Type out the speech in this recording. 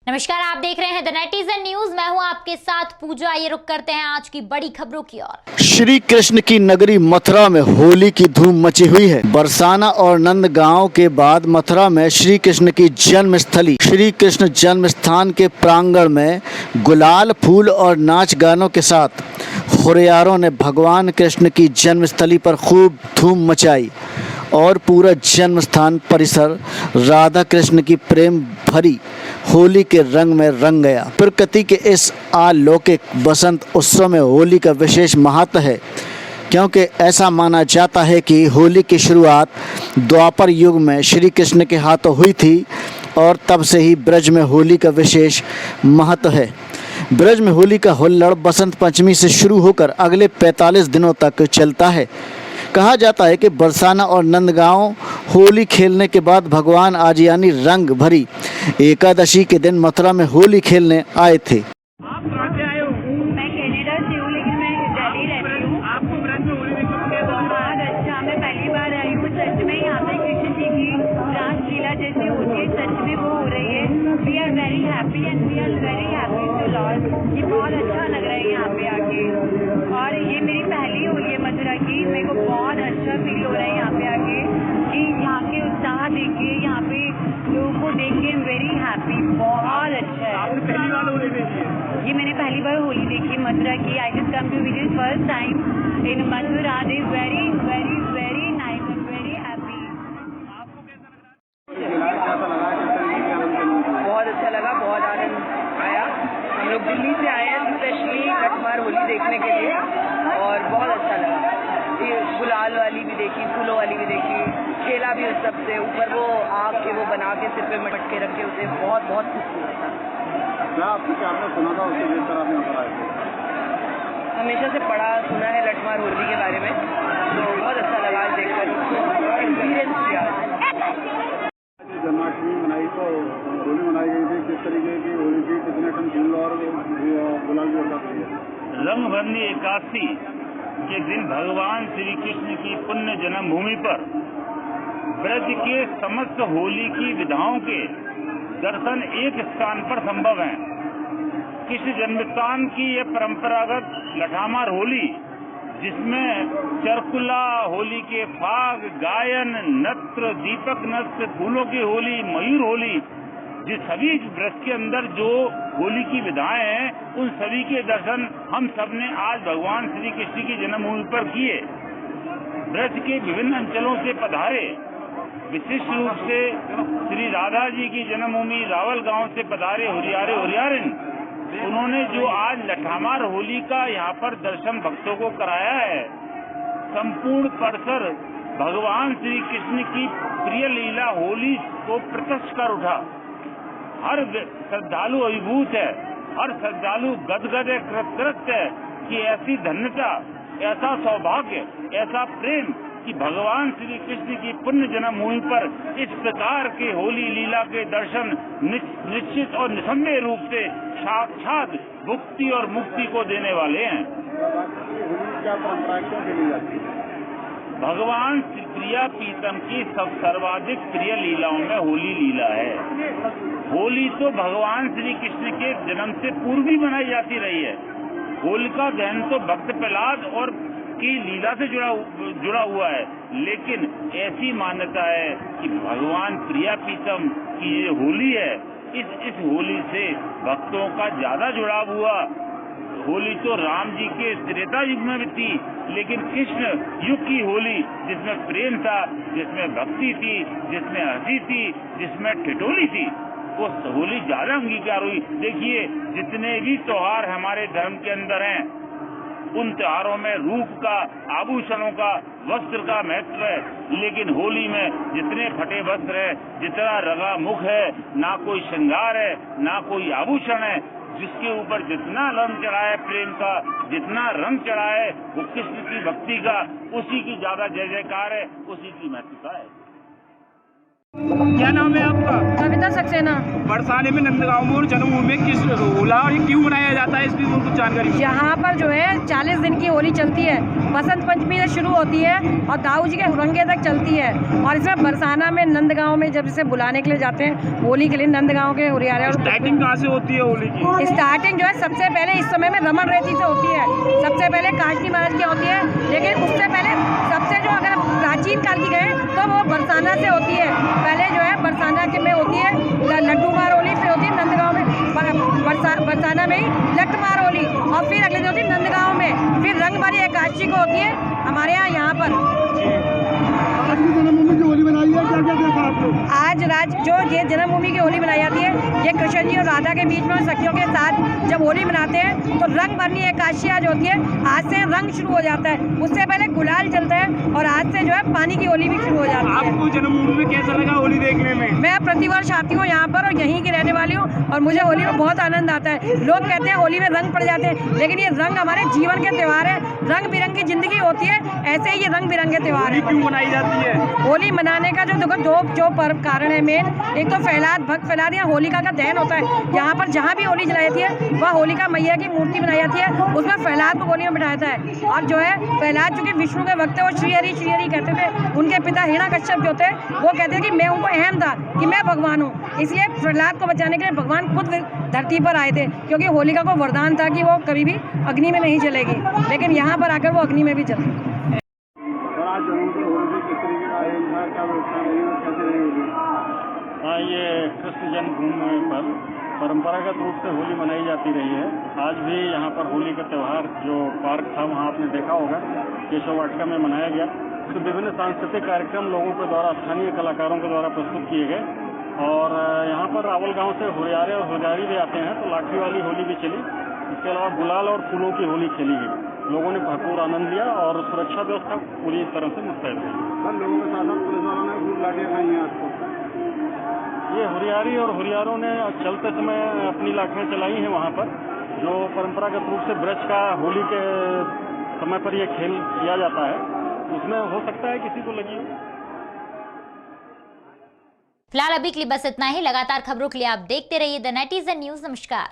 नमस्कार, आप देख रहे हैं द नेटिजन न्यूज। मैं हूं आपके साथ पूजा। ये रुक करते हैं आज की बड़ी खबरों की ओर। श्री कृष्ण की नगरी मथुरा में होली की धूम मची हुई है। बरसाना और नंदगांव के बाद मथुरा में श्री कृष्ण की जन्म स्थली श्री कृष्ण जन्म स्थान के प्रांगण में गुलाल, फूल और नाच गानों के साथ हुरियारों ने भगवान कृष्ण की जन्मस्थली पर खूब धूम मचाई और पूरा जन्म स्थान परिसर राधा कृष्ण की प्रेम भरी होली के रंग में रंग गया। प्रकृति के इस अलौकिक बसंत उत्सव में होली का विशेष महत्व है, क्योंकि ऐसा माना जाता है कि होली की शुरुआत द्वापर युग में श्री कृष्ण के हाथों हुई थी और तब से ही ब्रज में होली का विशेष महत्व है। ब्रज में होली का हुल्लड़ बसंत पंचमी से शुरू होकर अगले 45 दिनों तक चलता है। कहा जाता है कि बरसाना और नंदगांव होली खेलने के बाद भगवान आज यानी रंग भरी एकादशी के दिन मथुरा में होली खेलने आए थे। आप कहाँ से आए हो? मैं कनाडा से हूँ, लेकिन मैं दिल्ली रहती हूँ। आपको ब्रज में होली देखने को कैसा लगा? बहुत अच्छा, मैं पहली बार आई हूँ। सच में यहाँ पे कृष्ण जी की रासलीला जैसी होती है, सच में वो हो रही है। We are very happy and we are very happy to lord. ये बहुत अच्छा लग रहा है यहाँ पे आके, और ये मेरी पहली होली है मथुरा की। मेरे को बहुत अच्छा फील हो रहा है यहाँ पे आके कि यहाँ के उत्साह देख के, यहाँ पे लोगों को देख के वेरी हैप्पी। बहुत अच्छा है। आपने पहली बार होली देखी है? ये मैंने पहली बार होली देखी मथुरा की। I just come to visit first time in Mathura. Is very very very nice and very happy. आपको कैसा लगा? बहुत अच्छा लगा, बहुत आनंद आया। हम लोग दिल्ली से आए हैं स्पेशली लठमार होली देखने के लिए, और बहुत अच्छा लगा। ये गुलाल वाली भी देखी, फूलों वाली भी देखी, खेला भी उस सबसे। ऊपर वो आग के वो बना के सिर पे मटके रखे, उसे बहुत बहुत खूबसूरत था। क्या आपने सुना था उससे देखकर आप यहाँ पर आए थे? हमेशा से पढ़ा सुना है लठमार होली के बारे में, तो बहुत अच्छा लगा आज देखकर, एक्सपीरियंस किया। जन्माष्टमी मनाई तो होली मनाई गई थी, किस तरीके की होली थी, कितने टन फूल और गुलाल भी होता है? रंगभरनी एकादशी के दिन भगवान श्री कृष्ण की पुण्य जन्मभूमि पर ब्रज के समस्त होली की विधाओं के दर्शन एक स्थान पर संभव है। कृष्ण जन्मस्थान की यह परंपरागत लठामार होली, जिसमें चरकुला, होली के फाग, गायन, नृत्य, दीपक नृत्य, फूलों की होली, मयूर होली, जिस सभी ब्रज के अंदर जो होली की विधाएं हैं, उन सभी के दर्शन हम सब ने आज भगवान श्री कृष्ण की जन्मभूमि पर किए। ब्रज के विभिन्न अंचलों से पधारे, विशिष्ट रूप से श्री राधा जी की जन्मभूमि रावल गांव से पधारे हुरियारिन, उन्होंने जो आज लठामार होली का यहाँ पर दर्शन भक्तों को कराया है। संपूर्ण परिसर भगवान श्री कृष्ण की प्रिय लीला होली को प्रत्यक्ष कर उठा। हर श्रद्धालु अभिभूत है, हर श्रद्धालु गदगद है, कृतकृत है कि ऐसी धन्यता, ऐसा सौभाग्य, ऐसा प्रेम कि भगवान श्री कृष्ण की पुण्य जन्मभूमि पर इस प्रकार के होली लीला के दर्शन निश्चित और निसंदेह रूप से साक्षात भुक्ति और मुक्ति को देने वाले हैं। क्या परंपरा क्यों खेली जाती है? भगवान श्री प्रिया प्रीतम की सर्वाधिक प्रिय लीलाओं में होली लीला है। होली तो भगवान श्री कृष्ण के जन्म से पूर्व ही मनाई जाती रही है। होलिका दहन तो भक्त प्रहलाद और की लीला से जुड़ा हुआ है, लेकिन ऐसी मान्यता है कि भगवान प्रिया प्रीतम की ये होली है, इस होली से भक्तों का ज्यादा जुड़ाव हुआ। होली तो राम जी के त्रेता युग में भी थी, लेकिन कृष्ण युग की होली, जिसमें प्रेम था, जिसमें भक्ति थी, जिसमें हंसी थी, जिसमें ठिठोली थी, वो होली ज्यादा अंगीकार हुई। देखिए, जितने भी त्योहार हमारे धर्म के अंदर हैं, उन त्योहारों में रूप का, आभूषणों का, वस्त्र का महत्व है, लेकिन होली में जितने फटे वस्त्र है, जितना रंगा मुख है, ना कोई श्रृंगार है, ना कोई आभूषण है, जिसके ऊपर जितना रंग चढ़ा है प्रेम का, जितना रंग चढ़ा है वो कृष्ण की भक्ति का, उसी की ज्यादा जय जयकार है, उसी की महत्वता है। क्या नाम है आपका? कविता सक्सेना। बरसाने में नंदगांव में और जन्मभूमि में किस होला और ये क्यों मनाया जाता है, इसकी कुछ जानकारी बताइए। यहाँ पर जो है 40 दिन की होली चलती है। बसंत पंचमी से शुरू होती है और दाऊ जी के हुरंगे तक चलती है। और इसमें बरसाना में नंदगांव में जब इसे बुलाने के लिए जाते हैं होली के लिए, नंदगांव के हुरियारे और स्टार्टिंग कहाँ से होती है होली की? स्टार्टिंग जो है सबसे पहले इस समय में रमन रेती से होती है। सबसे पहले कांचनी महाराज की होती है, लेकिन उससे पहले सबसे जो अगर प्राचीन काल की गए तो वो बरसाना से होती है। पहले जो है बरसाना के में होती है लड्डू मार होली, फिर होती है नंदगांव में बरसाना में ही लट मार होली, और फिर अगले दिन होती है नंदगांव में, फिर रंग भरी एकादशी को होती है हमारे यहाँ पर। आज की जन्मभूमि की होली मनाई है, क्या क्या देखा आप लोग? आज जो ये जन्मभूमि की होली मनाई जाती है, ये कृष्ण जी और राधा के बीच में सखियों के साथ जब होली मनाते हैं तो रंग भरनी एकादशी आज होती है। आज से रंग शुरू हो जाता है, उससे पहले गुलाल चलता है और आज से जो है पानी की होली भी शुरू हो जाती है। आपको जन्मभूमि में कैसा लगा होली देखने में? मैं प्रतिवर्ष आती हूँ यहाँ पर और यहीं की रहने वाली हूँ और मुझे होली में बहुत आनंद आता है। लोग कहते हैं होली में रंग पड़ जाते हैं, लेकिन ये रंग हमारे जीवन के त्यौहार है। रंग बिरंगी जिंदगी होती है, ऐसे ही ये रंग बिरंगे त्यौहार है। क्यों मनाई जाती है? होली मनाने का जो पर्व कारण है मेन, एक तो भक्त प्रहलाद या होलिका का दहन होता है। यहाँ पर जहाँ भी होली जलाई जाती है वह होलिका मैया की मूर्ति बनाई जाती है, उसमें प्रहलाद को होली में बिठाया जाता है। और जो है प्रहलाद चूंकि विष्णु के भक्त है, वो श्री हरि कहते थे। उनके पिता हिरण्यकश्यप जो थे वो कहते थे कि मैं उनको अहम था कि मैं भगवान हूँ, इसलिए प्रहलाद को बचाने के लिए भगवान खुद धरती पर आए थे, क्योंकि होलिका को वरदान था कि वो कभी भी अग्नि में नहीं जलेगी, लेकिन यहाँ पर आकर वो अग्नि में भी जल गई। आज जन्मभूमि होली किस तरीके का आयोजन था, क्या व्यवस्था रही और कैसे रही होली? हाँ, ये कृष्ण जन्मभूमि पर परंपरागत रूप से होली मनाई जाती रही है। आज भी यहाँ पर होली का त्यौहार जो पार्क था वहाँ आपने देखा होगा केशव वाटिका में मनाया गया। तो विभिन्न सांस्कृतिक कार्यक्रम लोगों के द्वारा, स्थानीय कलाकारों के द्वारा प्रस्तुत किए गए। और यहाँ पर रावल गांव से हुरियारे और हुरियारी भी आते हैं, तो लाठी वाली होली भी चली। इसके अलावा गुलाल और फूलों की होली खेली गई। लोगों ने भरपूर आनंद लिया और सुरक्षा व्यवस्था पूरी तरह से मुस्तैद रही। लोगों के साथ पुलिस वालों ने खूब लाठियाँ खाई हैं आपको? ये हुरियारी और हुरियारों ने चलते समय अपनी लाठियाँ चलाई हैं वहाँ पर। जो परंपरागत रूप से ब्रज का होली के समय पर यह खेल किया जाता है, उसमें हो सकता है किसी को लगी हो। फिलहाल अभी के लिए बस इतना ही। लगातार खबरों के लिए आप देखते रहिए द नेटिजन न्यूज। नमस्कार।